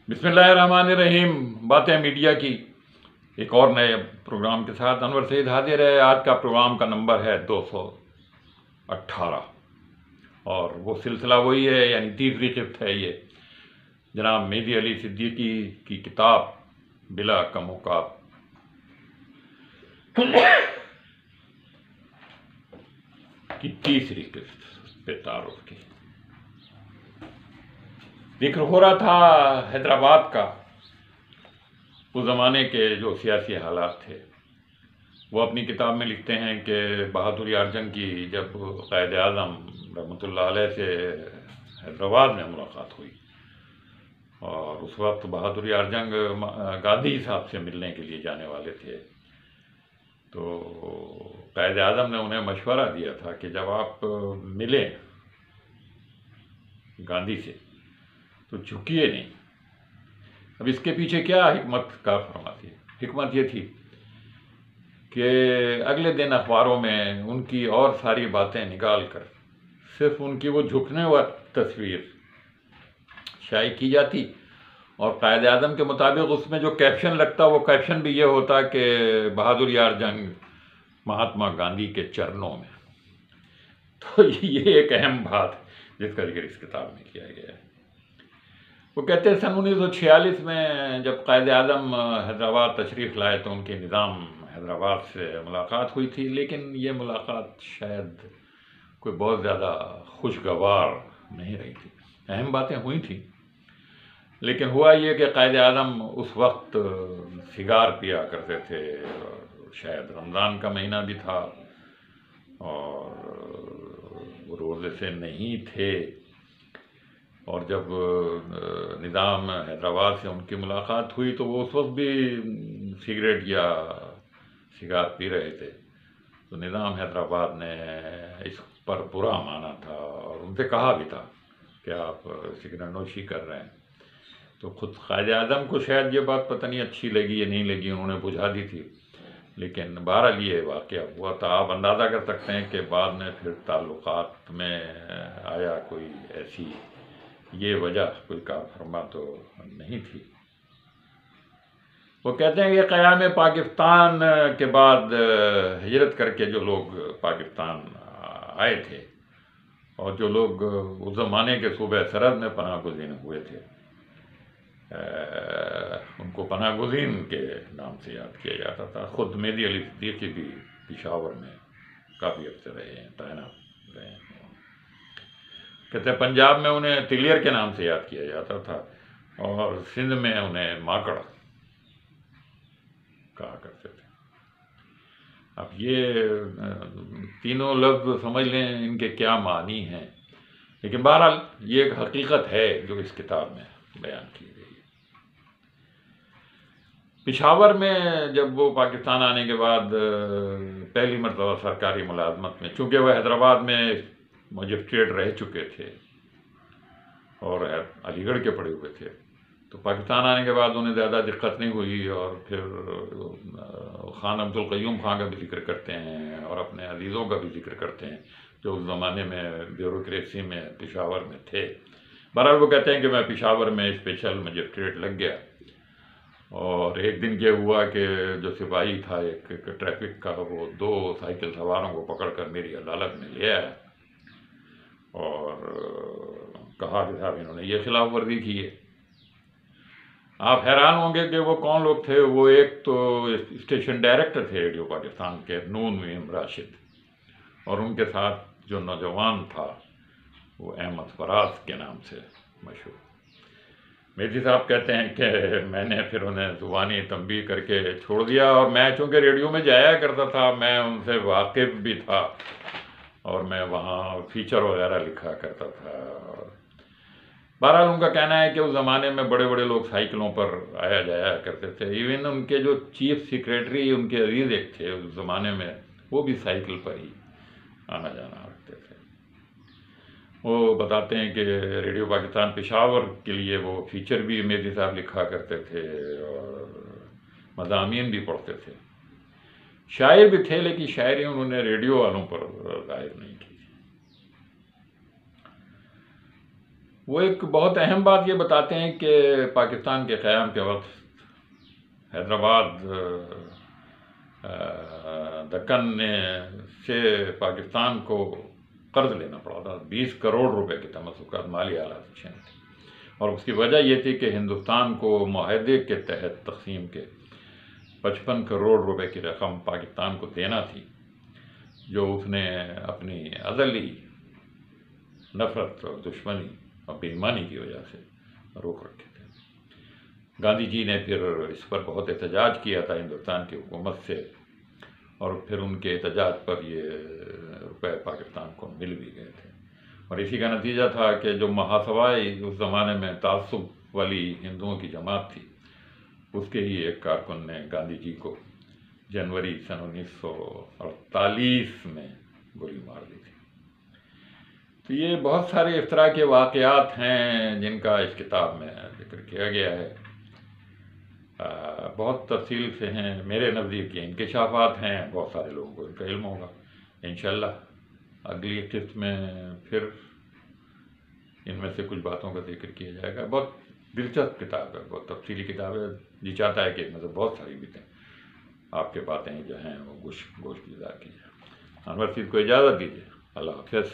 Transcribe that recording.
بسم اللہ الرحمن الرحیم، باتیں میڈیا کی ایک اور نئے پروگرام کے ساتھ انور سعید حاضر ہے۔ آج کا پروگرام کا نمبر ہے 218 اور وہ سلسلہ وہی ہے، یعنی تیسری قسط ہے یہ جناب مہدی علی صدیقی کی کتاب بلا کم وقاف کی تیسری قسط پہ تعارف کی۔ ذکر ہو رہا تھا حیدرآباد کا، اس زمانے کے جو سیاسی حالات تھے۔ وہ اپنی کتاب میں لکھتے ہیں کہ بہادر یار جنگ کی جب قائد اعظم رحمۃ اللہ علیہ سے حیدرآباد میں ملاقات ہوئی، اور اس وقت بہادر یار جنگ گاندھی صاحب سے ملنے کے لیے جانے والے تھے، تو قائد اعظم نے انہیں مشورہ دیا تھا کہ جب آپ ملیں گاندھی سے تو جھکیے نہیں۔ اب اس کے پیچھے کیا حکمت کا فرماتی ہے؟ حکمت یہ تھی کہ اگلے دن اخباروں میں ان کی اور ساری باتیں نکال کر صرف ان کی وہ جھکنے والی تصویر شائع کی جاتی، اور قائد اعظم کے مطابق اس میں جو کیپشن لگتا وہ کیپشن بھی یہ ہوتا کہ بہادر یار جنگ مہاتما گاندھی کے چرنوں میں۔ تو یہ ایک اہم بات ہے جس کا ذکر اس کتاب میں کیا گیا ہے۔ وہ کہتے ہیں 1946 میں جب قائد اعظم حیدرآباد تشریف لائے تو ان کے نظام حیدرآباد سے ملاقات ہوئی تھی، لیکن یہ ملاقات شاید کوئی بہت زیادہ خوشگوار نہیں رہی تھی۔ اہم باتیں ہوئی تھیں، لیکن ہوا یہ کہ قائد اعظم اس وقت سگار پیا کرتے تھے، شاید رمضان کا مہینہ بھی تھا اور وہ روزے سے نہیں تھے، اور جب نظام حیدرآباد سے ان کی ملاقات ہوئی تو وہ اس وقت بھی سگریٹ یا سگار پی رہے تھے، تو نظام حیدرآباد نے اس پر برا مانا تھا اور ان سے کہا بھی تھا کہ آپ سگریٹ نوشی کر رہے ہیں۔ تو خود قائد اعظم کو شاید یہ بات پتہ نہیں اچھی لگی یا نہیں لگی، انہوں نے بجھا دی تھی، لیکن بہرحال یہ واقعہ ہوا تھا۔ آپ اندازہ کر سکتے ہیں کہ بعد میں پھر تعلقات میں آیا کوئی ایسی یہ وجہ کوئی کار فرما تو نہیں تھی۔ وہ کہتے ہیں کہ قیام پاکستان کے بعد ہجرت کر کے جو لوگ پاکستان آئے تھے اور جو لوگ اس زمانے کے صوبہ سرحد میں پناہ گزین ہوئے تھے، ان کو پناہ گزین کے نام سے یاد کیا جاتا تھا۔ خود مہدی علی صدیقی بھی پشاور میں کافی عرصے رہے ہیں، تعینات رہے ہیں۔ کہتے ہیں پنجاب میں انہیں تلیر کے نام سے یاد کیا جاتا تھا، اور سندھ میں انہیں ماکڑ کہا کرتے تھے۔ اب یہ تینوں لفظ سمجھ لیں ان کے کیا معنی ہیں، لیکن بہرحال یہ ایک حقیقت ہے جو اس کتاب میں بیان کی گئی ہے۔ پشاور میں جب وہ پاکستان آنے کے بعد پہلی مرتبہ سرکاری ملازمت میں، چونکہ وہ حیدرآباد میں مجسٹریٹ رہ چکے تھے اور علی گڑھ کے پڑے ہوئے تھے، تو پاکستان آنے کے بعد انہیں زیادہ دقت نہیں ہوئی، اور پھر خان عبدالقیوم خان کا بھی ذکر کرتے ہیں اور اپنے عزیزوں کا بھی ذکر کرتے ہیں جو اس زمانے میں بیوروکریسی میں پشاور میں تھے۔ بہرحال وہ کہتے ہیں کہ میں پشاور میں اسپیشل مجسٹریٹ لگ گیا، اور ایک دن یہ ہوا کہ جو سپاہی تھا ایک ٹریفک کا، وہ 2 سائیکل سواروں کو پکڑ کر میری عدالت میں لے آیا اور کہا کہ صاحب انہوں نے یہ خلاف ورزی کی ہے۔ آپ حیران ہوں گے کہ وہ کون لوگ تھے۔ وہ ایک تو اسٹیشن ڈائریکٹر تھے ریڈیو پاکستان کے، نون ویم راشد، اور ان کے ساتھ جو نوجوان تھا وہ احمد فراز کے نام سے مشہور۔ مہدی صاحب کہتے ہیں کہ میں نے پھر انہیں زبانی تنبیہ کر کے چھوڑ دیا، اور میں چونکہ ریڈیو میں جایا کرتا تھا، میں ان سے واقف بھی تھا، اور میں وہاں فیچر وغیرہ لکھا کرتا تھا۔ بہرحال ان کا کہنا ہے کہ اس زمانے میں بڑے بڑے لوگ سائیکلوں پر آیا جایا کرتے تھے، ایون ان کے جو چیف سیکریٹری ان کے عزیز ایک تھے اس زمانے میں، وہ بھی سائیکل پر ہی آنا جانا رکھتے تھے۔ وہ بتاتے ہیں کہ ریڈیو پاکستان پشاور کے لیے وہ فیچر بھی مہدی صاحب لکھا کرتے تھے اور مضامین بھی پڑھتے تھے۔ شاعر بھی تھے، لیکن شاعری انہوں نے ریڈیو والوں پر ظاہر نہیں کی۔ وہ ایک بہت اہم بات یہ بتاتے ہیں کہ پاکستان کے قیام کے وقت حیدرآباد دکن سے پاکستان کو قرض لینا پڑا تھا. 20 کروڑ روپے کے تمسکات مالی حالات اچھے نہیں تھے، اور اس کی وجہ یہ تھی کہ ہندوستان کو معاہدے کے تحت تقسیم کے 55 کروڑ روپے کی رقم پاکستان کو دینا تھی، جو اس نے اپنی ازلی نفرت اور دشمنی اور بے ایمانی کی وجہ سے روک رکھے تھے. گاندھی جی نے پھر اس پر بہت احتجاج کیا تھا ہندوستان کی حکومت سے، اور پھر ان کے احتجاج پر یہ روپے پاکستان کو مل بھی گئے تھے. اور اسی کا نتیجہ تھا کہ جو مہاسبھائی اس زمانے میں تعصب والی ہندوؤں کی جماعت تھی، اس کے ہی ایک کارکن نے گاندھی جی کو جنوری سن 1948 میں گولی مار دی تھی. تو یہ بہت سارے اس طرح کے واقعات ہیں جن کا اس کتاب میں ذکر کیا گیا ہے. بہت تفصیل سے ہیں. میرے نزدیک یہ انکشافات ہیں، بہت سارے لوگوں کو ان کا علم ہوگا. انشاءاللہ اگلی قسط میں پھر ان میں سے کچھ باتوں کا ذکر کیا جائے گا. بہت دلچسپ کتاب ہے، بہت تفصیلی کتاب ہے. جی چاہتا ہے کہ اس میں سے بہت ساری باتیں آپ کے باتیں جو ہیں وہ گوشت گزار کیجیے. انور سید کو اجازت دیجیے. اللہ حافظ.